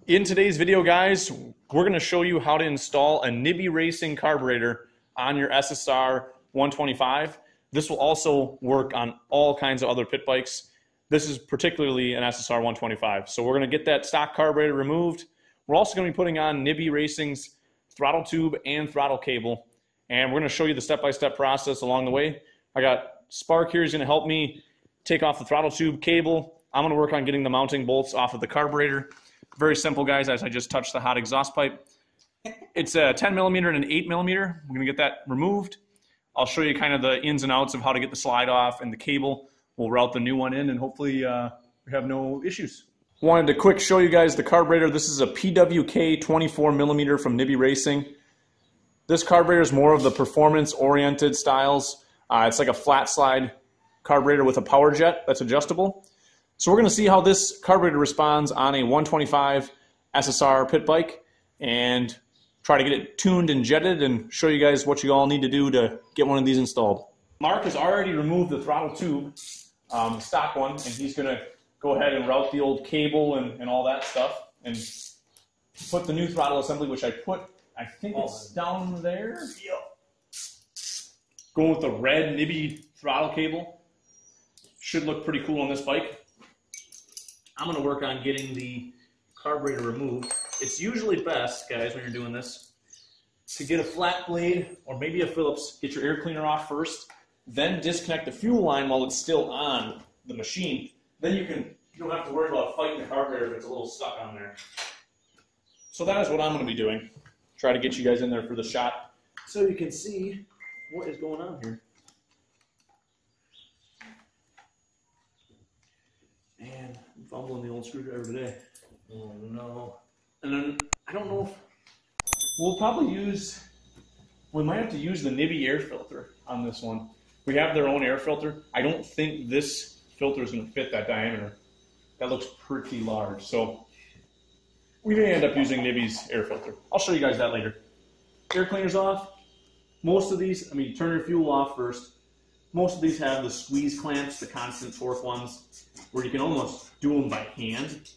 In today's video, guys, we're going to show you how to install a Nibbi Racing carburetor on your SSR 125. This will also work on all kinds of other pit bikes. This is particularly an SSR 125. So we're going to get that stock carburetor removed. We're also going to be putting on Nibbi Racing's throttle tube and throttle cable. And we're going to show you the step-by-step process along the way. I got Spark here. He's going to help me take off the throttle tube cable. I'm going to work on getting the mounting bolts off of the carburetor. Very simple, guys, as I just touched the hot exhaust pipe. It's a 10 millimeter and an 8 millimeter. We're going to get that removed. I'll show you kind of the ins and outs of how to get the slide off and the cable. We'll route the new one in, and hopefully we have no issues. Wanted to quick show you guys the carburetor. This is a PWK 24 millimeter from Nibbi Racing. This carburetor is more of the performance-oriented styles. It's like a flat slide carburetor with a power jet that's adjustable. So we're going to see how this carburetor responds on a 125 SSR pit bike and try to get it tuned and jetted and show you guys what you all need to do to get one of these installed. Mark has already removed the throttle tube, the stock one, and he's going to go ahead and route the old cable and all that stuff and put the new throttle assembly, which I think it's down there. Yep. Going with the red Nibbi throttle cable. Should look pretty cool on this bike. I'm going to work on getting the carburetor removed. It's usually best, guys, when you're doing this, to get a flat blade or maybe a Phillips, get your air cleaner off first, then disconnect the fuel line while it's still on the machine. Then you don't have to worry about fighting the carburetor if it's a little stuck on there. So that is what I'm going to be doing. Try to get you guys in there for the shot so you can see what is going on here. Man, I'm fumbling the old screwdriver today. Oh no. And then, I don't know if, we might have to use the Nibbi air filter on this one. We have their own air filter. I don't think this filter is going to fit that diameter. That looks pretty large. So we may end up using Nibbi's air filter. I'll show you guys that later. Air cleaner's off. Most of these, turn your fuel off first. Most of these have the squeeze clamps, the constant torque ones, where you can almost do them by hand.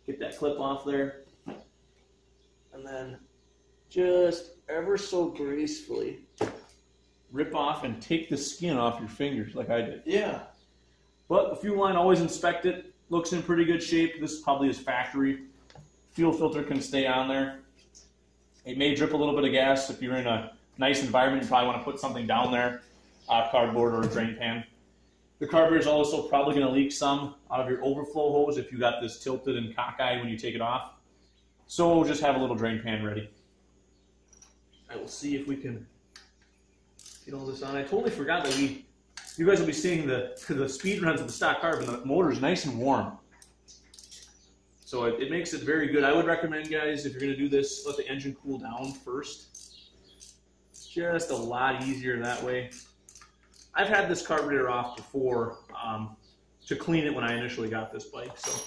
Get that clip off there. And then just ever so gracefully rip off and take the skin off your fingers like I did. Yeah. But the fuel line, always inspect it. Looks in pretty good shape. This probably is factory. Fuel filter can stay on there. It may drip a little bit of gas. If you're in a nice environment, you probably want to put something down there, cardboard or a drain pan. The carburetor is also probably going to leak some out of your overflow hose if you got this tilted and cockeyed when you take it off. So just have a little drain pan ready. I will see if we can get all this on. I totally forgot that you guys will be seeing the speed runs of the stock carb, and the motor is nice and warm. So it makes it very good. I would recommend, guys, if you're going to do this, let the engine cool down first. It's just a lot easier that way. I've had this carburetor off before to clean it when I initially got this bike, so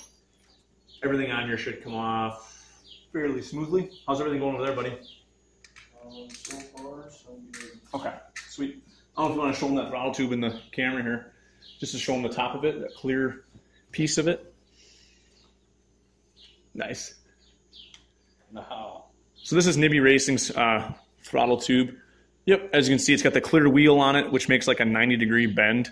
everything on here should come off fairly smoothly. How's everything going over there, buddy? So far, so good. Okay, sweet. I don't know if you want to show them that throttle tube in the camera here, just to show them the top of it, that clear piece of it. Nice. Wow. So this is Nibbi Racing's throttle tube. Yep, as you can see, it's got the clear wheel on it, which makes like a 90-degree bend.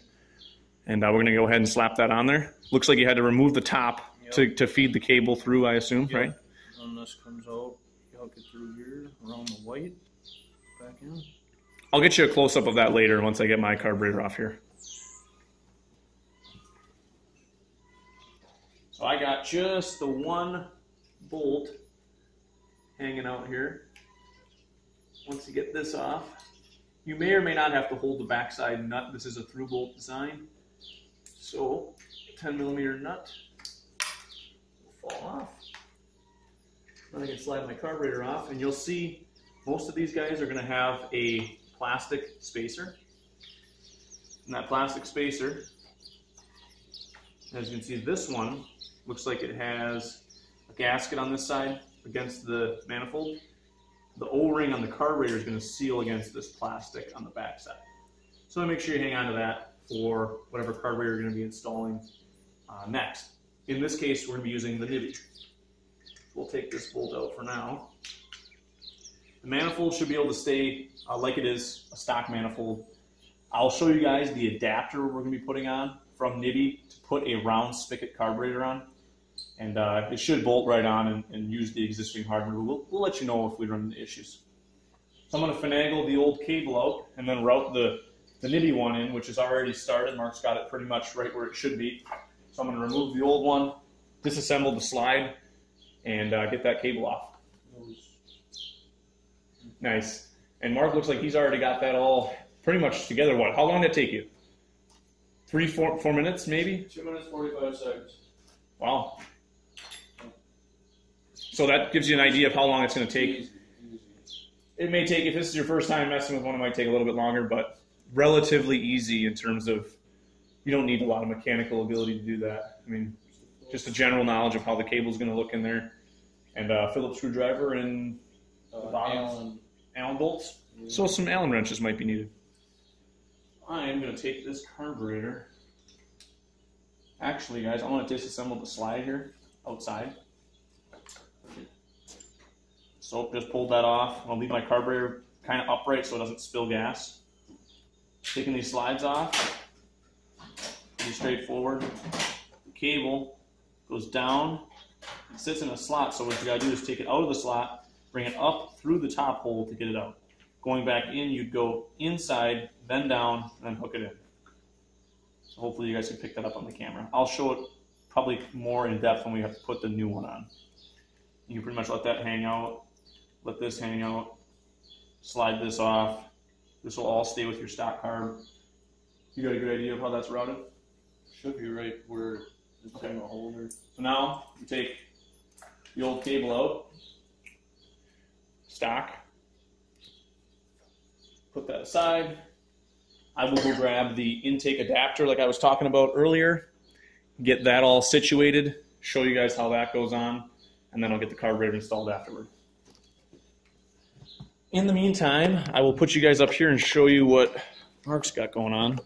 And we're going to go ahead and slap that on there. Looks like you had to remove the top to feed the cable through, I assume, right? And this comes out, you hook it through here, around the white, back in. I'll get you a close-up of that later once I get my carburetor off here. So I got just the one bolt hanging out here. Once you get this off, you may or may not have to hold the backside nut. This is a through bolt design. So 10 millimeter nut will fall off. Then I can slide my carburetor off, and you'll see most of these guys are going to have a plastic spacer. And that plastic spacer, as you can see, this one looks like it has a gasket on this side against the manifold. The O-ring on the carburetor is going to seal against this plastic on the back side. So make sure you hang on to that for whatever carburetor you're going to be installing next. In this case, we're going to be using the Nibbi. we'll take this bolt out for now. The manifold should be able to stay like it is, a stock manifold. I'll show you guys the adapter we're going to be putting on from Nibbi to put a round spigot carburetor on. And it should bolt right on and use the existing hardware. We'll let you know if we run into issues. So I'm going to finagle the old cable out and then route the Nibbi one in, which is already started. Mark's got it pretty much right where it should be. So I'm going to remove the old one, disassemble the slide, and get that cable off. Nice. And Mark looks like he's already got that all pretty much together. What? How long did it take you? 4 minutes, maybe? 2 minutes, 45 seconds. Wow. So that gives you an idea of how long it's going to take. Easy. It may take, if this is your first time messing with one, it might take a little bit longer, but relatively easy in terms of you don't need a lot of mechanical ability to do that. I mean, just a general knowledge of how the cable is going to look in there. And Phillips screwdriver and Allen bolts. Yeah. So some Allen wrenches might be needed. I am going to take this carburetor. Actually, guys, I want to disassemble the slide here outside. So just pulled that off. I'll leave my carburetor kind of upright so it doesn't spill gas. Taking these slides off. Pretty straightforward. The cable goes down. It sits in a slot, so what you got to do is take it out of the slot, bring it up through the top hole to get it out. Going back in, you'd go inside, then down, and then hook it in. So hopefully you guys can pick that up on the camera. I'll show it probably more in depth when we have to put the new one on. You can pretty much let that hang out, let this hang out, slide this off. This will all stay with your stock carb. You got a good idea of how that's routed? Should be right where it's in the holder. So now you take the old cable out, stock, put that aside. I will go grab the intake adapter like I was talking about earlier, get that all situated, show you guys how that goes on, and then I'll get the carburetor installed afterward. In the meantime, I will put you guys up here and show you what Mark's got going on.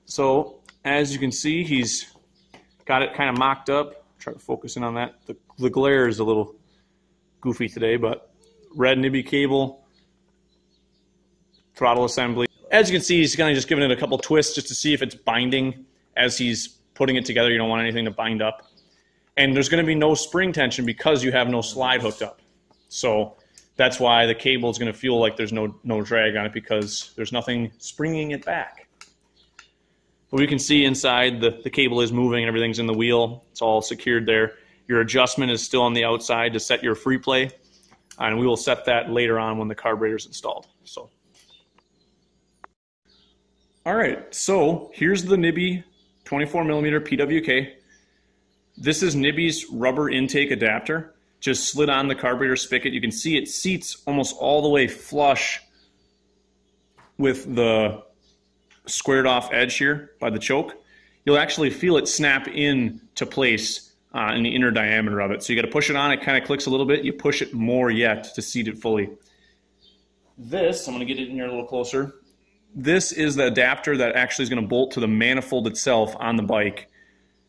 So, as you can see, he's got it kind of mocked up. Try to focus in on that. The glare is a little goofy today, but red Nibbi cable, throttle assembly. As you can see, he's kind of just giving it a couple twists just to see if it's binding as he's putting it together. You don't want anything to bind up. And there's going to be no spring tension because you have no slide hooked up. So that's why the cable is going to feel like there's no drag on it, because there's nothing springing it back. But we can see inside the cable is moving and everything's in the wheel. It's all secured there. Your adjustment is still on the outside to set your free play. And we will set that later on when the carburetor is installed. So, all right, so here's the Nibbi 24mm PWK. This is Nibbi's rubber intake adapter. Just slid on the carburetor spigot. You can see it seats almost all the way flush with the squared off edge here by the choke. You'll actually feel it snap in to place in the inner diameter of it. So you got to push it on, it kind of clicks a little bit. You push it more yet to seat it fully. This, I'm going to get it in here a little closer. This is the adapter that actually is going to bolt to the manifold itself on the bike,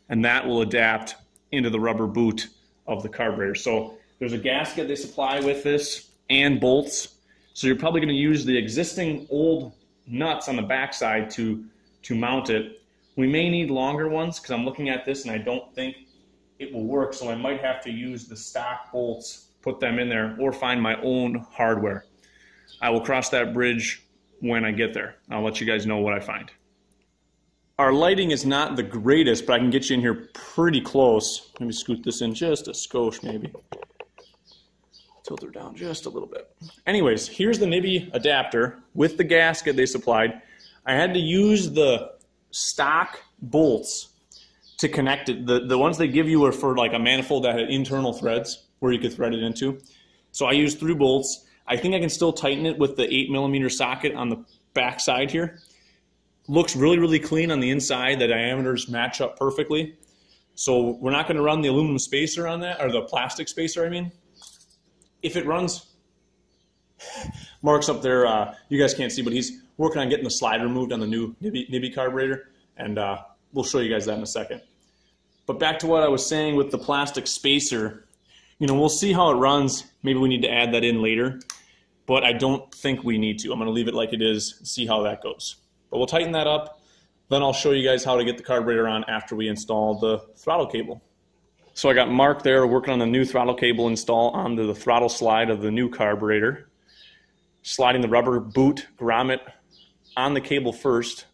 and that will adapt into the rubber boot of the carburetor. So there's a gasket they supply with this and bolts. So you're probably going to use the existing old nuts on the backside to mount it. We may need longer ones because I'm looking at this and I don't think it will work. So I might have to use the stock bolts, put them in there, or find my own hardware. I will cross that bridge when I get there. I'll let you guys know what I find. Our lighting is not the greatest, but I can get you in here pretty close. Let me scoot this in just a skosh maybe. Tilt her down just a little bit. Anyways, here's the Nibbi adapter with the gasket they supplied. I had to use the stock bolts to connect it. The ones they give you are for like a manifold that had internal threads where you could thread it into. So I used 3 bolts. I think I can still tighten it with the 8mm socket on the back side here. Looks really, really clean on the inside. The diameters match up perfectly. So we're not going to run the aluminum spacer on that, or the plastic spacer, I mean. If it runs, Mark's up there, you guys can't see, but he's working on getting the slide removed on the new Nibbi carburetor, and we'll show you guys that in a second. But back to what I was saying with the plastic spacer, You know, we'll see how it runs. Maybe we need to add that in later, but I don't think we need to. I'm going to leave it like it is, see how that goes. But we'll tighten that up. Then I'll show you guys how to get the carburetor on after we install the throttle cable. So I got Mark there working on the new throttle cable install onto the throttle slide of the new carburetor. Sliding the rubber boot grommet on the cable first.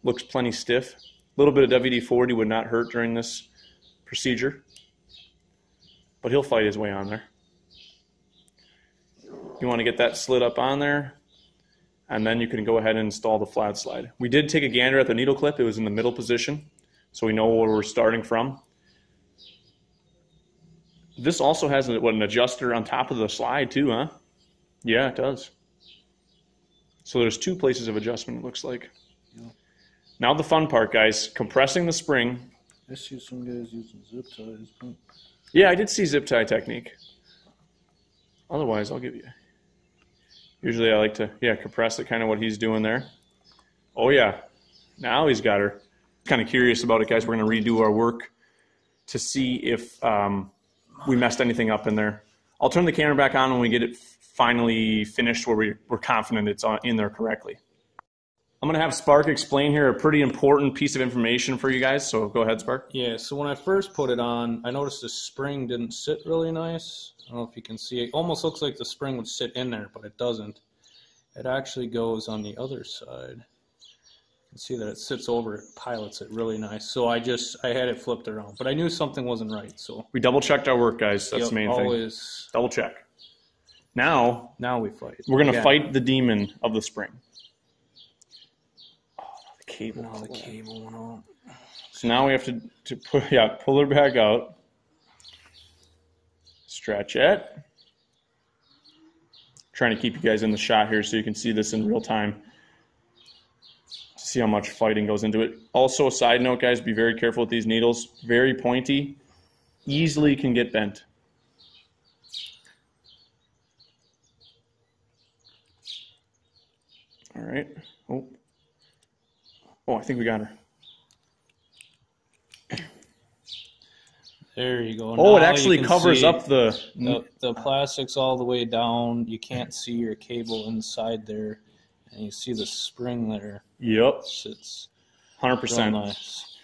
Looks plenty stiff. A little bit of WD-40 would not hurt during this procedure, but he'll fight his way on there. You want to get that slid up on there, and then you can go ahead and install the flat slide. We did take a gander at the needle clip. It was in the middle position, so we know where we're starting from. This also has an adjuster on top of the slide too, huh? Yeah, it does. So there's 2 places of adjustment, it looks like. Yeah. Now the fun part, guys, compressing the spring. I see some guys using zip ties. But... Yeah, I did see zip tie technique. Otherwise, I'll give you. Usually I like to, compress it, kind of what he's doing there. Oh yeah, now he's got her. Kind of curious about it, guys. We're going to redo our work to see if we messed anything up in there. I'll turn the camera back on when we get it finally finished where we're confident it's in there correctly. I'm going to have Spark explain here a pretty important piece of information for you guys, so go ahead, Spark. Yeah, so when I first put it on, I noticed the spring didn't sit really nice. I don't know if you can see it. Almost looks like the spring would sit in there, but it doesn't. It actually goes on the other side. You can see that it sits over it, pilots it really nice. So I had it flipped around, but I knew something wasn't right. So we double-checked our work, guys. That's the main thing. Always double-check. Now we fight. We're going to fight the demon of the spring. Oh, the cable. Now the cable went on. So now we have to pull her back out. Stretch it. Trying to keep you guys in the shot here so you can see this in real time. See how much fighting goes into it. Also, a side note, guys, be very careful with these needles. Very pointy. Easily can get bent. All right. Oh, I think we got her. There you go. Oh, now it actually covers up the plastic's all the way down. You can't see your cable inside there, and you see the spring there. Yep. It's 100%. Nice.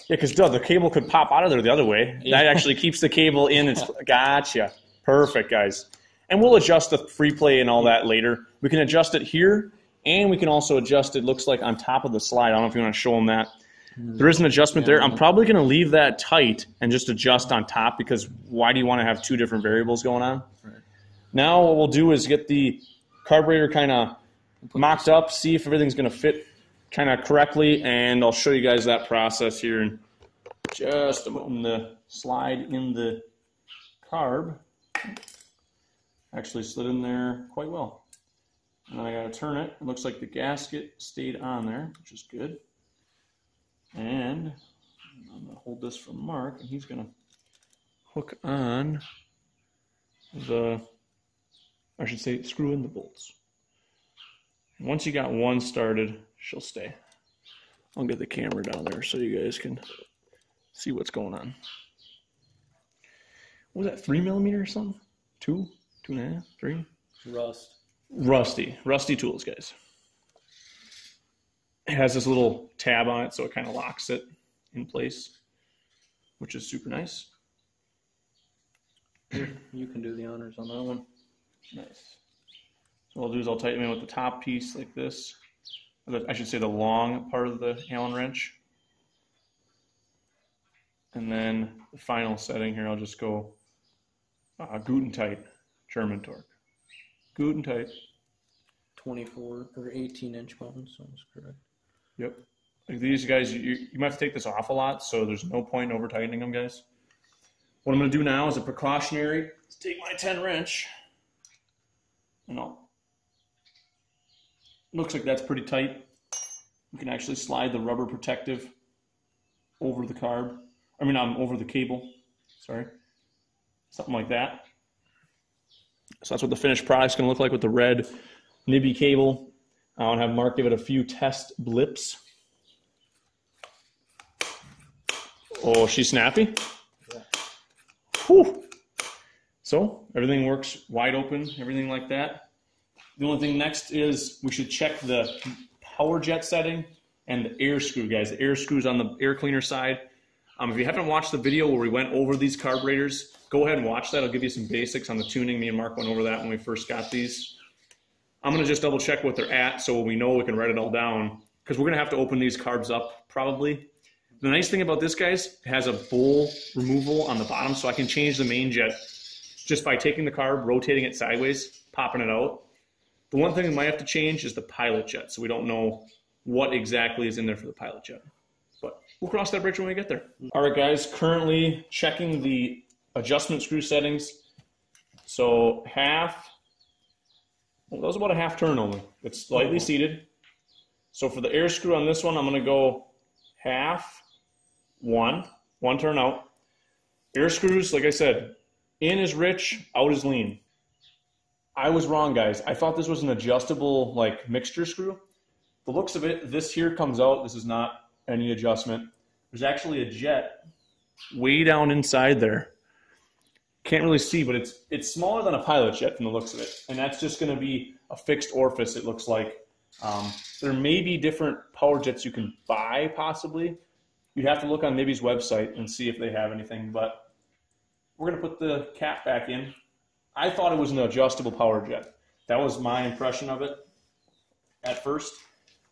Yeah, because the cable could pop out of there the other way. Yeah. That actually keeps the cable in. It's gotcha. Perfect, guys. And we'll adjust the free play and all that later. We can adjust it here, and we can also adjust it, looks like, on top of the slide. I don't know if you want to show them that. There is an adjustment there. I'm probably going to leave that tight and just adjust on top, because why do you want to have 2 different variables going on? Right. Now what we'll do is get the carburetor kind of mocked up, see if everything's going to fit kind of correctly, and I'll show you guys that process here in just a moment. The slide in the carb actually slid in there quite well. And then I got to turn it. It looks like the gasket stayed on there, which is good. And I'm going to hold this for Mark, and he's going to hook on screw in the bolts. And once you got one started, she'll stay. I'll get the camera down there so you guys can see what's going on. What was that, 3 millimeter or something? 2, 2.5, 3? Rusty tools, guys. It has this little tab on it, so it kind of locks it in place, which is super nice. You can do the honors on that one. Nice. So what I'll do is I'll tighten in with the top piece like this. I should say the long part of the Allen wrench. And then the final setting here, I'll just go Guten tight, German torque. Guten tight. 24 or 18-inch buttons, sounds correct. Yep. Like these guys, you might have to take this off a lot, so there's no point in over tightening them, guys. What I'm going to do now is a precautionary. Let's take my 10 wrench. And looks like that's pretty tight. You can actually slide the rubber protective over the carb. Over the cable. Sorry. Something like that. So that's what the finished product's going to look like with the red Nibbi cable. I'll have Mark give it a few test blips. Oh, she's snappy? Yeah. Whew. So everything works wide open, everything like that. The only thing next is we should check the power jet setting and the air screw, guys. The air screw's on the air cleaner side. If you haven't watched the video where we went over these carburetors, go ahead and watch that. I'll give you some basics on the tuning. Me and Mark went over that when we first got these. I'm going to just double check what they're at so we know we can write it all down, because we're going to have to open these carbs up probably. The nice thing about this, guys, it has a bowl removal on the bottom, so I can change the main jet just by taking the carb, rotating it sideways, popping it out. The one thing we might have to change is the pilot jet, so we don't know what exactly is in there for the pilot jet. But we'll cross that bridge when we get there. All right, guys, currently checking the adjustment screw settings. So half, well, that was about a half turn only. It's slightly seated. So for the air screw on this one, I'm going to go half, one turn out. Air screws, like I said, in is rich, out is lean. I was wrong, guys. I thought this was an adjustable like mixture screw. The looks of it, this here comes out. This is not any adjustment. There's actually a jet way down inside there. Can't really see, but it's smaller than a pilot jet from the looks of it. And that's just going to be a fixed orifice, it looks like. There may be different power jets you can buy, possibly. You'd have to look on Nibbi's website and see if they have anything, but we're going to put the cap back in. I thought it was an adjustable power jet. That was my impression of it at first,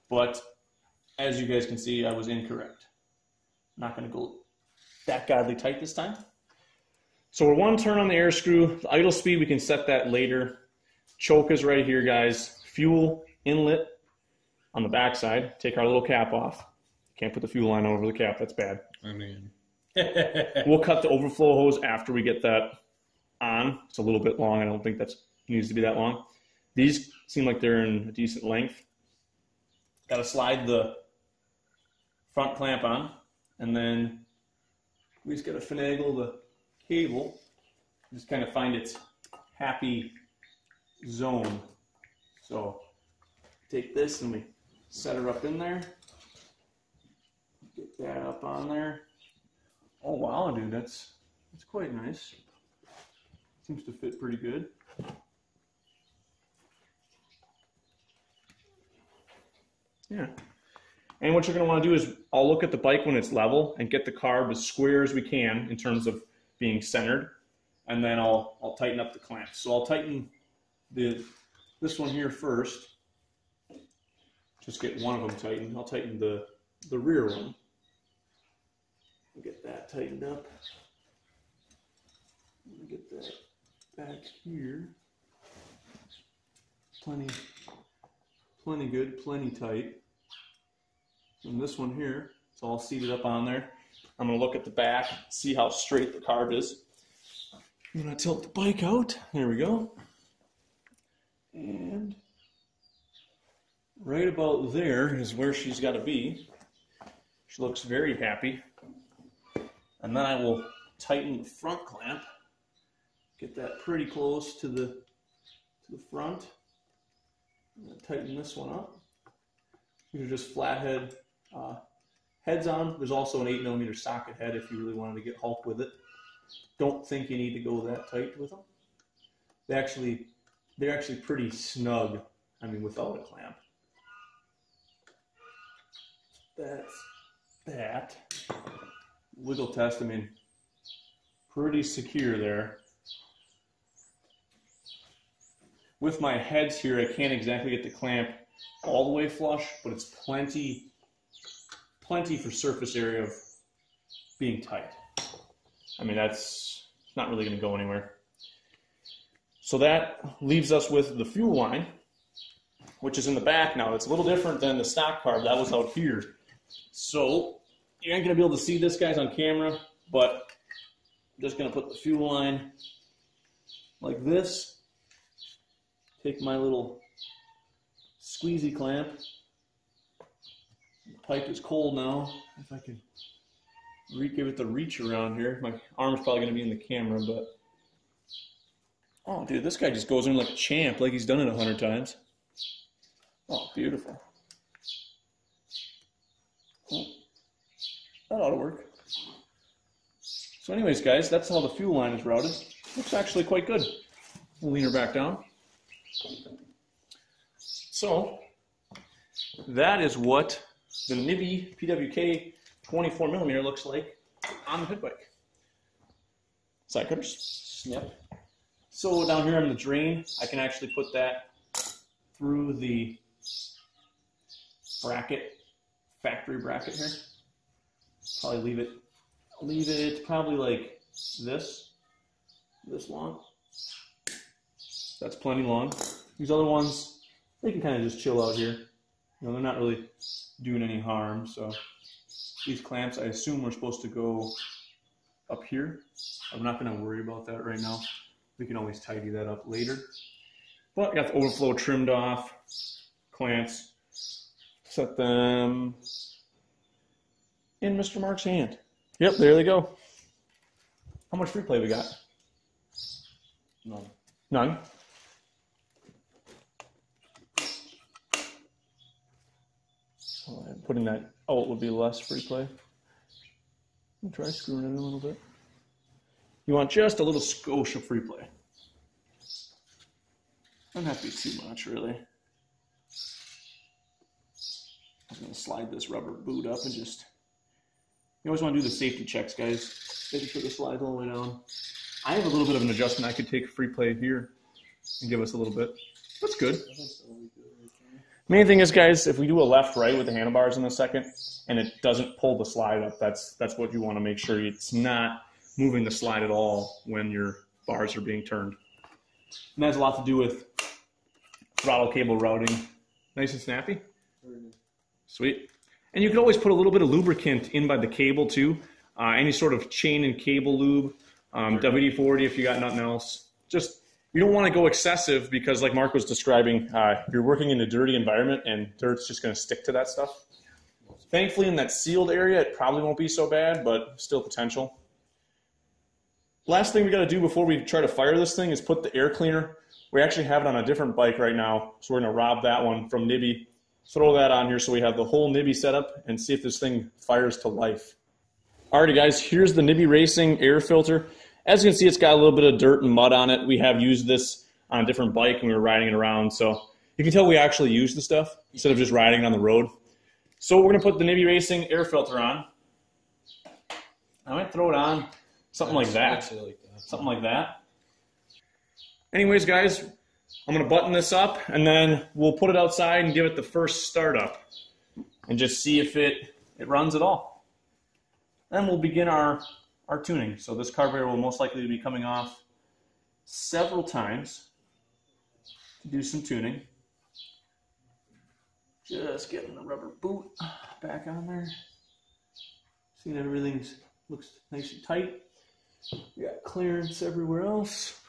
but as you guys can see, I was incorrect. Not going to go that godly tight this time. So we're one turn on the air screw. The idle speed, we can set that later. Choke is right here, guys. Fuel inlet on the backside. Take our little cap off. Can't put the fuel line over the cap. That's bad. I mean, we'll cut the overflow hose after we get that on. It's a little bit long. I don't think that needs to be that long. These seem like they're in a decent length. Got to slide the front clamp on, and then we just got to finagle the cable. Just kind of find its happy zone. So take this and we set her up in there. Get that up on there. Oh wow, dude, that's quite nice. Seems to fit pretty good. Yeah. And what you're going to want to do is I'll look at the bike when it's level and get the carb as square as we can in terms of being centered. And then I'll tighten up the clamps. So I'll tighten this one here first. Just get one of them tightened. I'll tighten the rear one. Get that tightened up. Get that back here. Plenty good, plenty tight. And this one here, it's all seated up on there. I'm going to look at the back, see how straight the carb is. I'm going to tilt the bike out. There we go. And right about there is where she's got to be. She looks very happy. And then I will tighten the front clamp. Get that pretty close to the front. And tighten this one up. These are just flathead heads on. There's also an 8mm socket head if you really wanted to get Hulk with it. Don't think you need to go that tight with them. They're actually pretty snug, I mean, without a clamp. That's that. Wiggle test, I mean, pretty secure there. With my heads here, I can't exactly get the clamp all the way flush, but it's plenty for surface area of being tight. I mean, it's not really going to go anywhere. So that leaves us with the fuel line, which is in the back now. It's a little different than the stock carb. That was out here. So you ain't going to be able to see this, guys, on camera, but I'm just going to put the fuel line like this. Take my little squeezy clamp. The pipe is cold now. If I can give it the reach around here. My arm's probably going to be in the camera, but... Oh, dude, this guy just goes in like a champ, like he's done it 100 times. Oh, beautiful. Oh, that ought to work. So anyways, guys, that's how the fuel line is routed. looks actually quite good. We'll lean her back down. So that is what the Nibbi PWK 24mm looks like on the pit bike. Side cutters, snap. So down here on the drain, I can actually put that through the bracket, factory bracket here. Probably leave it probably like this long. That's plenty long. These other ones, they can kind of just chill out here. You know, they're not really doing any harm. So these clamps, I assume, are supposed to go up here. I'm not going to worry about that right now. We can always tidy that up later. But I got the overflow trimmed off. Clamps. Set them in Mr. Mark's hand. Yep, there they go. How much free play we got? None. None? Putting that out would be less free play. Try screwing it in a little bit. You want just a little skosh of free play. Doesn't have to be too much, really. I'm going to slide this rubber boot up and just... You always want to do the safety checks, guys. Making sure the slide's all the way down. I have a little bit of an adjustment. I could take free play here and give us a little bit. That's good. Main thing is, guys, if we do a left-right with the handlebars in a second and it doesn't pull the slide up, that's what you want to make sure. It's not moving the slide at all when your bars are being turned. And that has a lot to do with throttle cable routing. Nice and snappy? Sweet. And you can always put a little bit of lubricant in by the cable too. Any sort of chain and cable lube. WD-40 if you got nothing else. Just, you don't want to go excessive because like Mark was describing, you're working in a dirty environment and dirt's just going to stick to that stuff. Thankfully in that sealed area it probably won't be so bad, but still potential. Last thing we got to do before we try to fire this thing is put the air cleaner. We actually have it on a different bike right now, so we're going to rob that one from Nibbi. Throw that on here so we have the whole Nibbi setup and see if this thing fires to life. Alrighty guys, here's the Nibbi Racing air filter. As you can see, it's got a little bit of dirt and mud on it. We have used this on a different bike and we were riding it around, so you can tell we actually use the stuff instead of just riding it on the road. So we're going to put the Nibbi Racing air filter on. I might throw it on something like that. Something like that. Anyways, guys, I'm going to button this up and then we'll put it outside and give it the first start up and just see if it runs at all. Then we'll begin our tuning. So this carburetor will most likely be coming off several times to do some tuning. Just getting the rubber boot back on there. See that everything looks nice and tight. We got clearance everywhere else.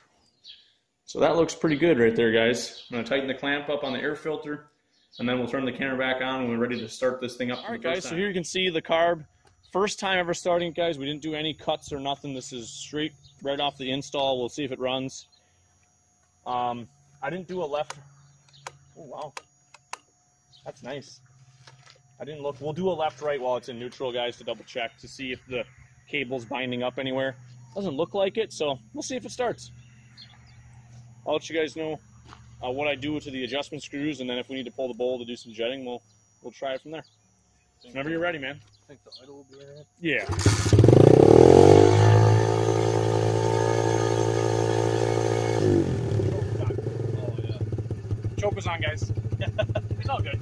So that looks pretty good right there, guys. I'm going to tighten the clamp up on the air filter, and then we'll turn the camera back on when we're ready to start this thing up. All right, guys, so here you can see the carb. First time ever starting it, guys. We didn't do any cuts or nothing. This is straight right off the install. We'll see if it runs. I didn't do a left. Oh, wow. That's nice. I didn't look. We'll do a left-right while it's in neutral, guys, to double check to see if the cable's binding up anywhere. Doesn't look like it, so we'll see if it starts. I'll let you guys know what I do to the adjustment screws, and then if we need to pull the bowl to do some jetting, we'll try it from there. Whenever you're ready, man. I think the idle will be right. Yeah. Oh, yeah. Choke was on, guys. It's all good.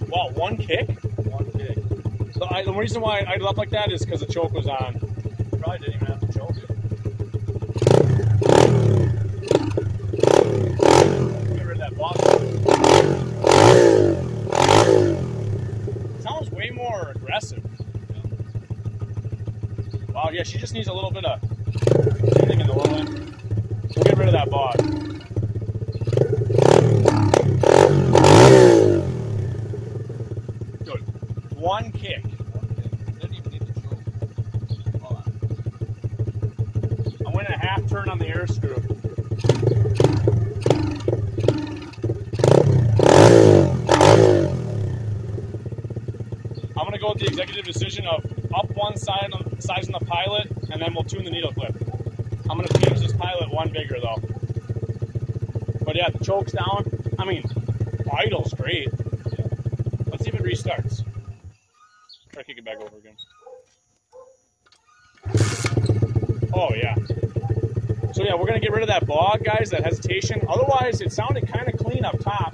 Wow, one kick? One kick. The reason why I left like that is because the choke was on. You probably didn't even have to choke it. Get rid of that box. Sounds way more aggressive. Yeah. Wow, yeah, she just needs a little bit of tuning in the low end. We'll get rid of that box. Good. One kick. Didn't even need to choke. Hold on. I went a half turn on the air screw. I'm going to go with the executive decision of up one side sizing the pilot, and then we'll tune the needle clip. I'm going to change this pilot one bigger, though. But yeah, the choke's down. I mean, idle's great. Let's see if it restarts. Try to kick it back over again. Oh, yeah. So yeah, we're going to get rid of that bog, guys, that hesitation. Otherwise, it sounded kind of clean up top.